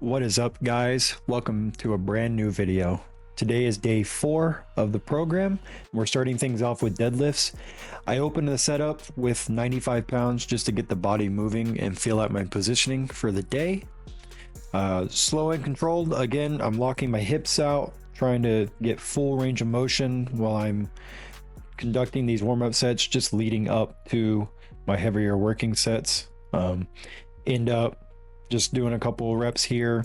What is up, guys? Welcome to a brand new video. Today is day 4 of the program. We're starting things off with deadlifts. I opened the setup with 95 pounds just to get the body moving and feel out my positioning for the day. Slow and controlled. Again, I'm locking my hips out, trying to get full range of motion while I'm conducting these warm-up sets, just leading up to my heavier working sets. End up just doing a couple of reps here,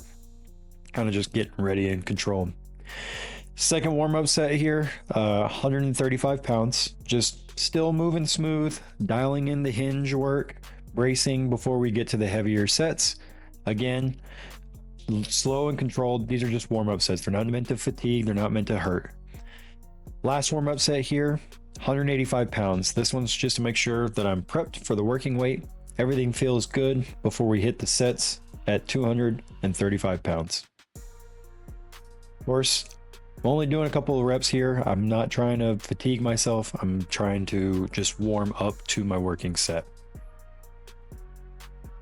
kind of just getting ready and controlled. Second warm-up set here, 135 pounds, just still moving smooth, dialing in the hinge work, bracing before we get to the heavier sets. Again, slow and controlled. These are just warm-up sets. They're not meant to fatigue, they're not meant to hurt. Last warm-up set here, 185 pounds. This one's just to make sure that I'm prepped for the working weight. Everything feels good before we hit the sets at 235 pounds. Of course, I'm only doing a couple of reps here. I'm not trying to fatigue myself. I'm trying to just warm up to my working set.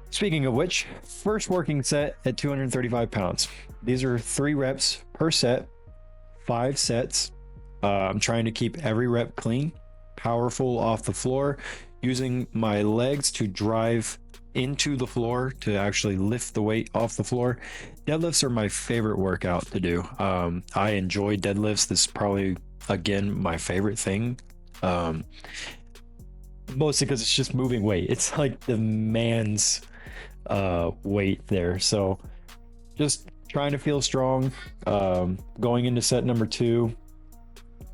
Speaking of which, first working set at 235 pounds. These are 3 reps per set, 5 sets. I'm trying to keep every rep clean, powerful off the floor, using my legs to drive into the floor to actually lift the weight off the floor. Deadlifts are my favorite workout to do. I enjoy deadlifts. This is probably, again, my favorite thing. Mostly because it's just moving weight. It's like the man's weight there. So just trying to feel strong. Going into set number 2.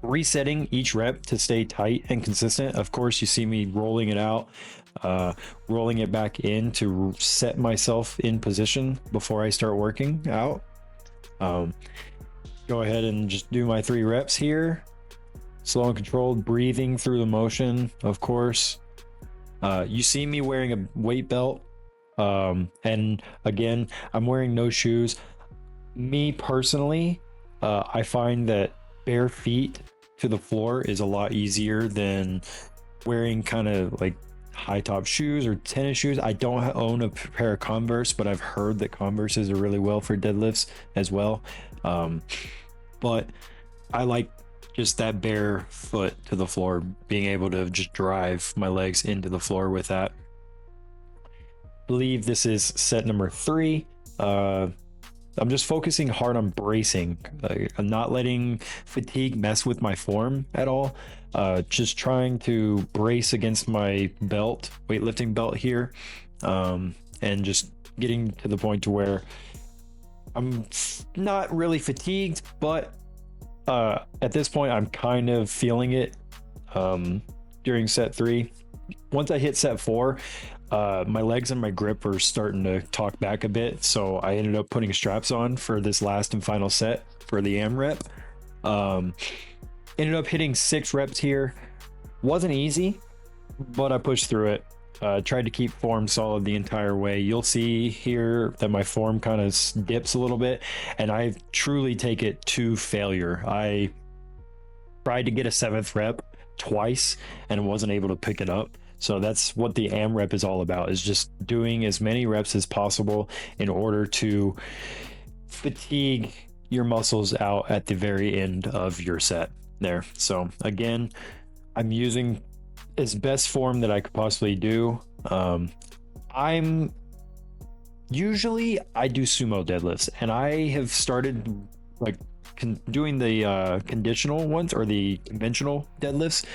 Resetting each rep to stay tight and consistent. Of course, you see me rolling it out, rolling it back in to set myself in position before I start working out. Go ahead and just do my 3 reps here. Slow and controlled, breathing through the motion, of course. You see me wearing a weight belt. And again, I'm wearing no shoes. Me personally, I find that bare feet to the floor is a lot easier than wearing kind of like high top shoes or tennis shoes. I don't own a pair of Converse, but I've heard that Converses are really well for deadlifts as well. But I like just that bare foot to the floor, being able to just drive my legs into the floor with that. I believe this is set number 3. I'm just focusing hard on bracing. I'm not letting fatigue mess with my form at all. Just trying to brace against my belt, weightlifting belt here, and just getting to the point to where I'm not really fatigued, but at this point I'm kind of feeling it during set 3. Once I hit set 4, my legs and my grip are starting to talk back a bit, so I ended up putting straps on for this last and final set for the AMRAP. Ended up hitting 6 reps here. Wasn't easy, but I pushed through it. Tried to keep form solid the entire way. You'll see here that my form kind of dips a little bit, and I truly take it to failure. I tried to get a 7th rep twice and wasn't able to pick it up. So that's what the AMRAP is all about, is just doing as many reps as possible in order to fatigue your muscles out at the very end of your set there. So again, I'm using as best form that I could possibly do. I do sumo deadlifts, and I have started like doing the conditional ones, or the conventional deadlifts,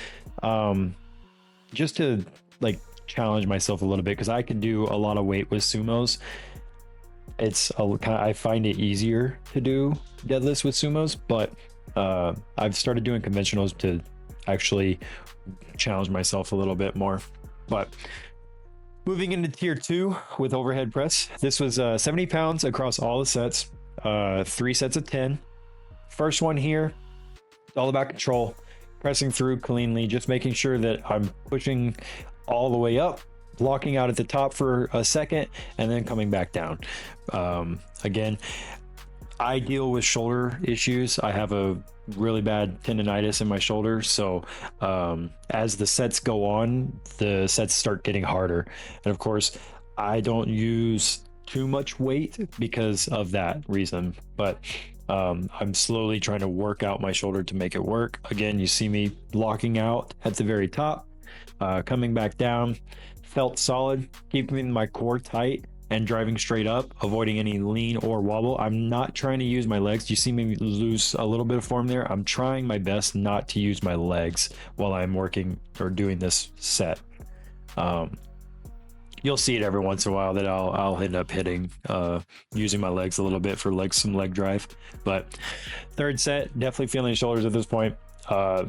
just to like challenge myself a little bit, because I can do a lot of weight with sumos. I find it easier to do deadlifts with sumos, but I've started doing conventionals to actually challenge myself a little bit more. But moving into tier 2 with overhead press, this was 70 pounds across all the sets, 3 sets of 10. First one here, it's all about control, pressing through cleanly, just making sure that I'm pushing all the way up, blocking out at the top for a second, and then coming back down. Again, I deal with shoulder issues. I have a really bad tendonitis in my shoulder, so as the sets go on, the sets start getting harder. And of course, I don't use too much weight because of that reason. But I'm slowly trying to work out my shoulder to make it work. Again, you see me locking out at the very top, coming back down, felt solid, keeping my core tight and driving straight up, avoiding any lean or wobble. I'm not trying to use my legs. You see me lose a little bit of form there. I'm trying my best not to use my legs while I'm working or doing this set. You'll see it every once in a while that I'll end up hitting using my legs a little bit for some leg drive. But third set, definitely feeling the shoulders at this point.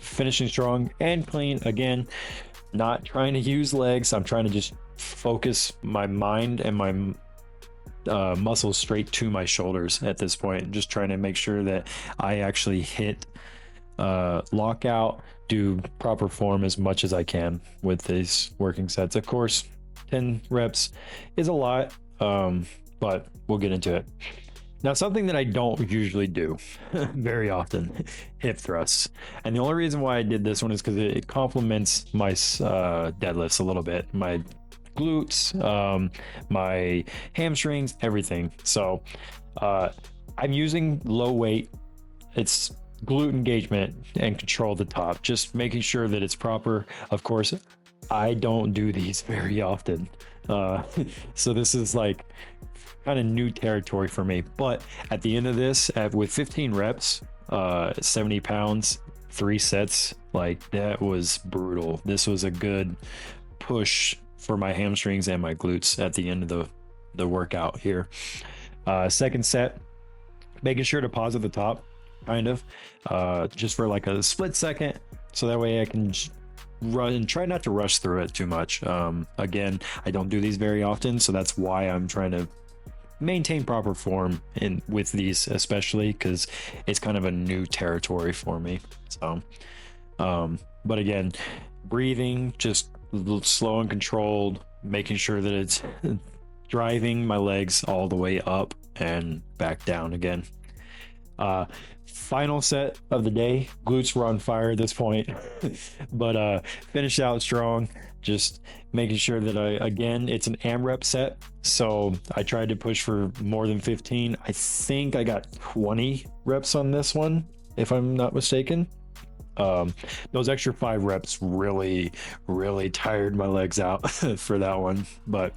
Finishing strong and clean. Again, not trying to use legs. I'm trying to just focus my mind and my muscles straight to my shoulders at this point. Just trying to make sure that I actually hit lockout, do proper form as much as I can with these working sets. Of course, 10 reps is a lot, but we'll get into it. Now, something that I don't usually do very often, hip thrusts. And the only reason why I did this one is because it complements my deadlifts a little bit. My glutes, my hamstrings, everything. So I'm using low weight. It's glute engagement and control at the top, just making sure that it's proper. Of course, I don't do these very often. So this is like kind of new territory for me. But at the end of this, with 15 reps, 70 pounds, 3 sets, like that was brutal. This was a good push for my hamstrings and my glutes at the end of the workout here. Second set, making sure to pause at the top, kind of, just for like a split second, so that way I can run and try not to rush through it too much. Again, I don't do these very often, so that's why I'm trying to maintain proper form with these, especially because it's kind of a new territory for me. So but again, breathing, just slow and controlled, making sure that it's driving my legs all the way up and back down again. Final set of the day, glutes were on fire at this point, but finished out strong. Just making sure that again, it's an AMRAP set, so I tried to push for more than 15. I think I got 20 reps on this one, if I'm not mistaken. Those extra 5 reps really tired my legs out for that one. But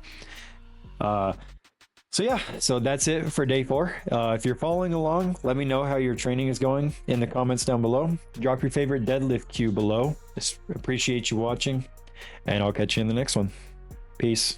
so yeah, so that's it for day 4. If you're following along, let me know how your training is going in the comments down below. Drop your favorite deadlift cue below. Just appreciate you watching, and I'll catch you in the next one. Peace.